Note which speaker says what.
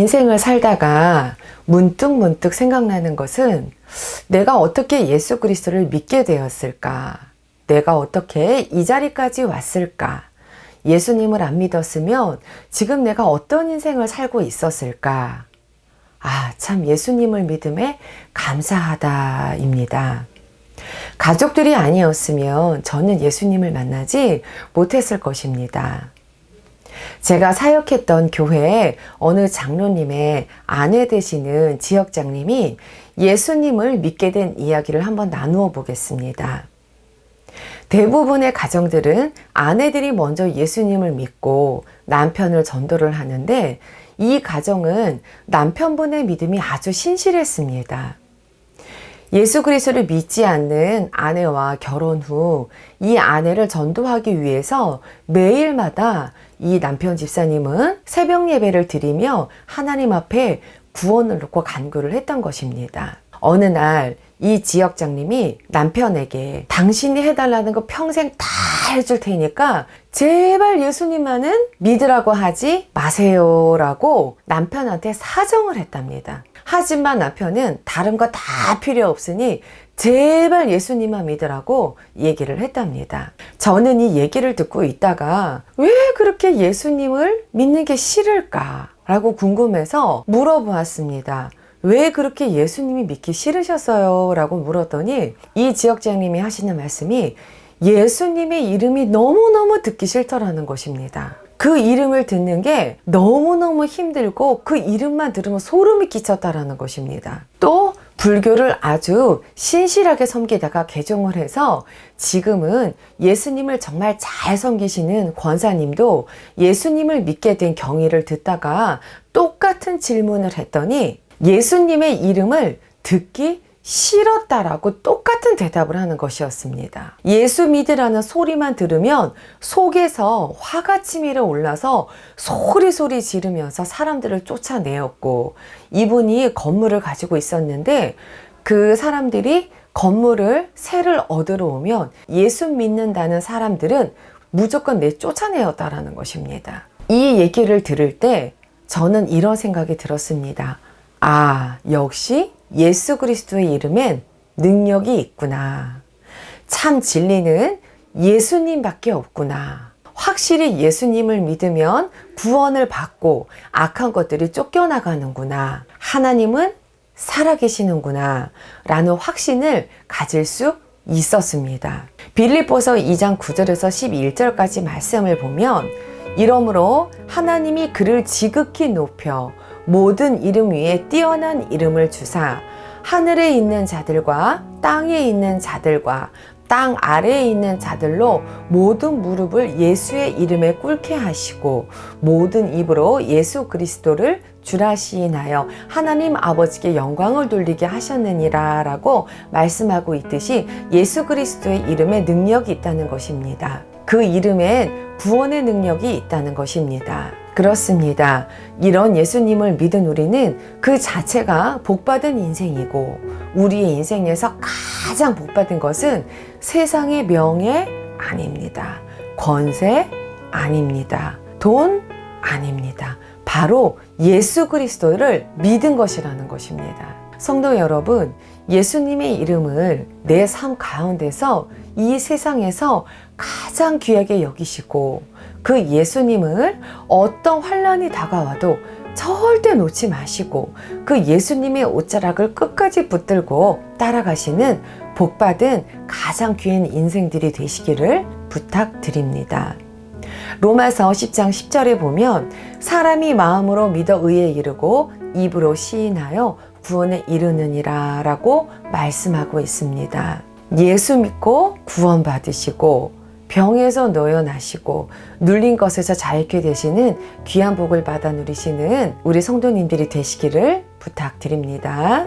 Speaker 1: 인생을 살다가 문득 생각나는 것은 내가 어떻게 예수 그리스도를 믿게 되었을까? 내가 어떻게 이 자리까지 왔을까? 예수님을 안 믿었으면 지금 내가 어떤 인생을 살고 있었을까? 참 예수님을 믿음에 감사하다입니다. 가족들이 아니었으면 저는 예수님을 만나지 못했을 것입니다. 제가 사역했던 교회에 어느 장로님의 아내 되시는 지역장님이 예수님을 믿게 된 이야기를 한번 나누어 보겠습니다. 대부분의 가정들은 아내들이 먼저 예수님을 믿고 남편을 전도를 하는데 이 가정은 남편분의 믿음이 아주 신실했습니다. 예수 그리스도를 믿지 않는 아내와 결혼 후 이 아내를 전도하기 위해서 매일마다 이 남편 집사님은 새벽 예배를 드리며 하나님 앞에 구원을 놓고 간구를 했던 것입니다. 어느 날 이 지역장님이 남편에게 당신이 해달라는 거 평생 다 해줄 테니까 제발 예수님만은 믿으라고 하지 마세요 라고 남편한테 사정을 했답니다. 하지만 남편은 다른 거 다 필요 없으니 제발 예수님만 믿으라고 얘기를 했답니다. 저는 이 얘기를 듣고 있다가 왜 그렇게 예수님을 믿는 게 싫을까? 라고 궁금해서 물어보았습니다. 왜 그렇게 예수님이 믿기 싫으셨어요? 라고 물었더니 이 지역장님이 하시는 말씀이 예수님의 이름이 너무너무 듣기 싫더라는 것입니다. 그 이름을 듣는 게 너무너무 힘들고 그 이름만 들으면 소름이 끼쳤다라는 것입니다. 또 불교를 아주 신실하게 섬기다가 개종을 해서 지금은 예수님을 정말 잘 섬기시는 권사님도 예수님을 믿게 된 경위를 듣다가 똑같은 질문을 했더니 예수님의 이름을 듣기 싫었다라고 똑같은 대답을 하는 것이었습니다. 예수 믿으라는 소리만 들으면 속에서 화가 치밀어 올라서 소리 지르면서 사람들을 쫓아내었고 이분이 건물을 가지고 있었는데 그 사람들이 건물을 세를 얻으러 오면 예수 믿는다는 사람들은 무조건 쫓아내었다라는 것입니다. 이 얘기를 들을 때 저는 이런 생각이 들었습니다. 역시 예수 그리스도의 이름엔 능력이 있구나. 참 진리는 예수님밖에 없구나. 확실히 예수님을 믿으면 구원을 받고 악한 것들이 쫓겨나가는구나. 하나님은 살아계시는구나. 라는 확신을 가질 수 있었습니다. 빌립보서 2장 9절에서 11절까지 말씀을 보면 이러므로 하나님이 그를 지극히 높여 모든 이름 위에 뛰어난 이름을 주사 하늘에 있는 자들과 땅에 있는 자들과 땅 아래에 있는 자들로 모든 무릎을 예수의 이름에 꿇게 하시고 모든 입으로 예수 그리스도를 주라 시인하여 하나님 아버지께 영광을 돌리게 하셨느니라 라고 말씀하고 있듯이 예수 그리스도의 이름에 능력이 있다는 것입니다. 그 이름엔 구원의 능력이 있다는 것입니다. 그렇습니다. 이런 예수님을 믿은 우리는 그 자체가 복받은 인생이고 우리의 인생에서 가장 복받은 것은 세상의 명예 아닙니다. 권세 아닙니다. 돈 아닙니다. 바로 예수 그리스도를 믿은 것이라는 것입니다. 성도 여러분, 예수님의 이름을 내 삶 가운데서 이 세상에서 가장 귀하게 여기시고 그 예수님을 어떤 환난이 다가와도 절대 놓지 마시고 그 예수님의 옷자락을 끝까지 붙들고 따라가시는 복받은 가장 귀한 인생들이 되시기를 부탁드립니다. 로마서 10장 10절에 보면 사람이 마음으로 믿어 의에 이르고 입으로 시인하여 구원에 이르느니라 라고 말씀하고 있습니다. 예수 믿고 구원 받으시고 병에서 놓여나시고 눌린 것에서 자유케 되시는 귀한 복을 받아 누리시는 우리 성도님들이 되시기를 부탁드립니다.